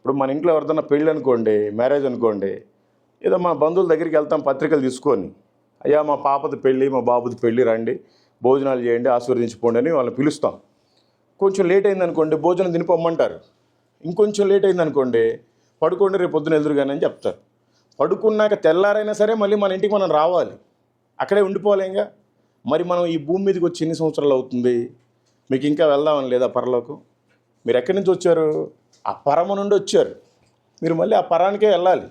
ఇప్పుడు మన ఇంట్లో ఎవరిదైనా పెళ్ళి అనుకోండి, మ్యారేజ్ అనుకోండి, ఏదో మా బంధువుల దగ్గరికి వెళ్తాం పత్రికలు తీసుకొని, అయ్యా మా పాపది పెళ్ళి, మా బాబుది పెళ్ళి, రండి భోజనాలు చేయండి, ఆశీర్వదించిపోండి అని వాళ్ళని పిలుస్తాం. కొంచెం లేట్ అయిందనుకోండి, భోజనం తినిపోమ్మంటారు. ఇంకొంచెం లేట్ అయిందనుకోండి, పడుకోండి రేపు పొద్దున ఎదురు కానీ అని చెప్తారు. పడుకున్నాక తెల్లారైనా సరే మళ్ళీ మన ఇంటికి మనం రావాలి, అక్కడే ఉండిపోలేంగా. మరి మనం ఈ భూమి మీదకి వచ్చి ఎన్ని సంవత్సరాలు అవుతుంది? మీకు ఇంకా వెళ్దామని లేదా పరలోకం? మీరు ఎక్కడి నుంచి వచ్చారు? ఆ పరమ నుండి వచ్చారు. మీరు మళ్ళీ ఆ పరానికే వెళ్ళాలి.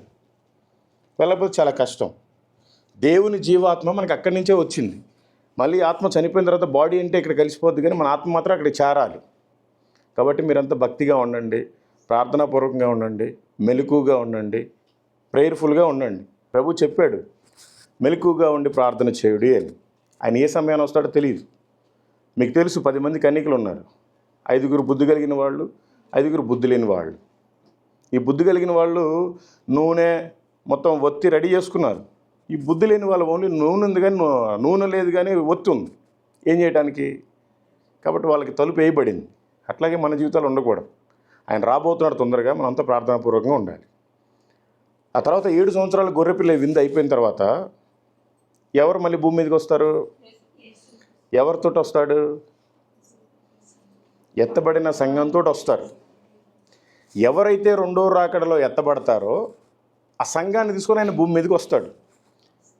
వెళ్ళకపోతే చాలా కష్టం. దేవుని జీవాత్మ మనకు అక్కడి నుంచే వచ్చింది. మళ్ళీ ఆత్మ చనిపోయిన తర్వాత బాడీ అంటే ఇక్కడ కలిసిపోద్ది, కానీ మన ఆత్మ మాత్రం అక్కడికి చేరాలి. కాబట్టి మీరంతా భక్తిగా ఉండండి, ప్రార్థనాపూర్వకంగా ఉండండి, మెలకుగా ఉండండి, ప్రేయర్ఫుల్గా ఉండండి. ప్రభు చెప్పాడు, మెలకుగా ఉండి ప్రార్థన చేయుడి అని. ఆయన ఏ సమయాన్ని వస్తాడో తెలియదు. మీకు తెలుసు 10 మంది కన్యకలు ఉన్నారు. 5 బుద్ధి కలిగిన వాళ్ళు, 5 బుద్ధి లేని వాళ్ళు. ఈ బుద్ధి కలిగిన వాళ్ళు నూనె మొత్తం ఒత్తి రెడీ చేసుకున్నారు. ఈ బుద్ధి లేని వాళ్ళు ఓన్లీ నూనె ఉంది, కానీ నూనె లేదు, కానీ ఒత్తి ఉంది ఏం చేయడానికి. కాబట్టి వాళ్ళకి తలుపు వేయబడింది. అట్లాగే మన జీవితాలు ఉండకూడదు. ఆయన రాబోతున్నాడు తొందరగా, మనంతా ప్రార్థనాపూర్వకంగా ఉండాలి. ఆ తర్వాత 7 సంవత్సరాల గొర్రెపిల్ల విందు అయిపోయిన తర్వాత ఎవరు మళ్ళీ భూమి మీదకి వస్తారు? ఎవరితో వస్తాడు? ఎత్తబడిన సంఘంతో వస్తారు. ఎవరైతే రెండో రాకడలో ఎత్తబడతారో ఆ సంఘాన్ని తీసుకొని ఆయన భూమి మీదకి వస్తాడు.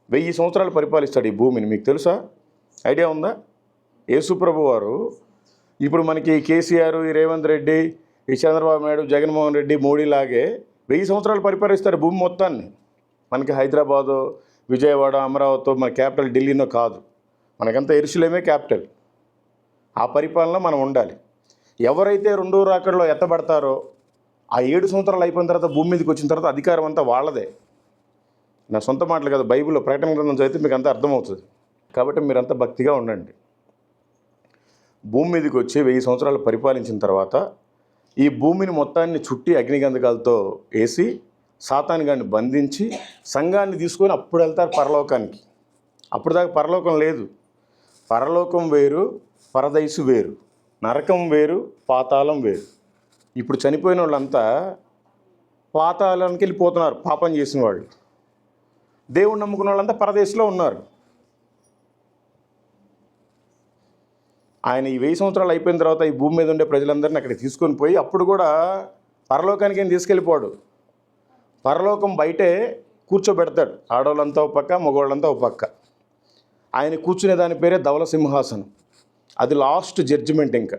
1000 సంవత్సరాలు పరిపాలిస్తాడు ఈ భూమిని. మీకు తెలుసా? ఐడియా ఉందా? యేసుప్రభు వారు ఇప్పుడు మనకి కేసీఆర్, ఈ రేవంత్ రెడ్డి, ఈ చంద్రబాబు నాయుడు, జగన్మోహన్ రెడ్డి, మోడీ లాగే 1000 సంవత్సరాలు పరిపాలిస్తారు భూమి మొత్తాన్ని. మనకి హైదరాబాదు, విజయవాడ, అమరావతి మన క్యాపిటల్ ఢిల్లీనో కాదు, మనకంతా యెరూషలేమే క్యాపిటల్. ఆ పరిపాలన మనం ఉండాలి. ఎవరైతే రెండో రాకడలో ఎత్తబడతారో ఆ 7 సంవత్సరాలు అయిపోయిన తర్వాత భూమి మీదకి వచ్చిన తర్వాత అధికారం అంతా వాళ్ళదే. నా సొంత మాటలు కదా, బైబిల్లో ప్రకటన గ్రంథం చదివితే మీకు అంతా అర్థమవుతుంది. కాబట్టి మీరంతా భక్తిగా ఉండండి. భూమి మీదకి వచ్చి 1000 సంవత్సరాలు పరిపాలించిన తర్వాత ఈ భూమిని మొత్తాన్ని చుట్టి అగ్నిగంధకాలతో వేసి సాతాను గారిని బంధించి సంఘాన్ని తీసుకొని అప్పుడు వెళ్తారు పరలోకానికి. అప్పుడు దాకా పరలోకం లేదు. పరలోకం వేరు, పరదైసు వేరు, నరకం వేరు, పాతాళం వేరు. ఇప్పుడు చనిపోయిన వాళ్ళంతా పాతాళానికి వెళ్ళిపోతున్నారు, పాపం చేసిన వాళ్ళు. దేవుణ్ణి నమ్ముకున్న వాళ్ళంతా పరదేశంలో ఉన్నారు. ఆయన ఈ 1000 సంవత్సరాలు అయిపోయిన తర్వాత ఈ భూమి మీద ఉండే ప్రజలందరినీ అక్కడికి తీసుకొని పోయి అప్పుడు కూడా పరలోకానికి ఏం తీసుకెళ్ళిపోడు. పరలోకం బయటే కూర్చోబెడతాడు. ఆడవాళ్ళంతా ఒక పక్క, మగవాళ్ళంతా ఒక పక్క. ఆయన కూర్చునే దాని పేరే ధవల సింహాసనం. అది లాస్ట్ జడ్జిమెంట్. ఇంకా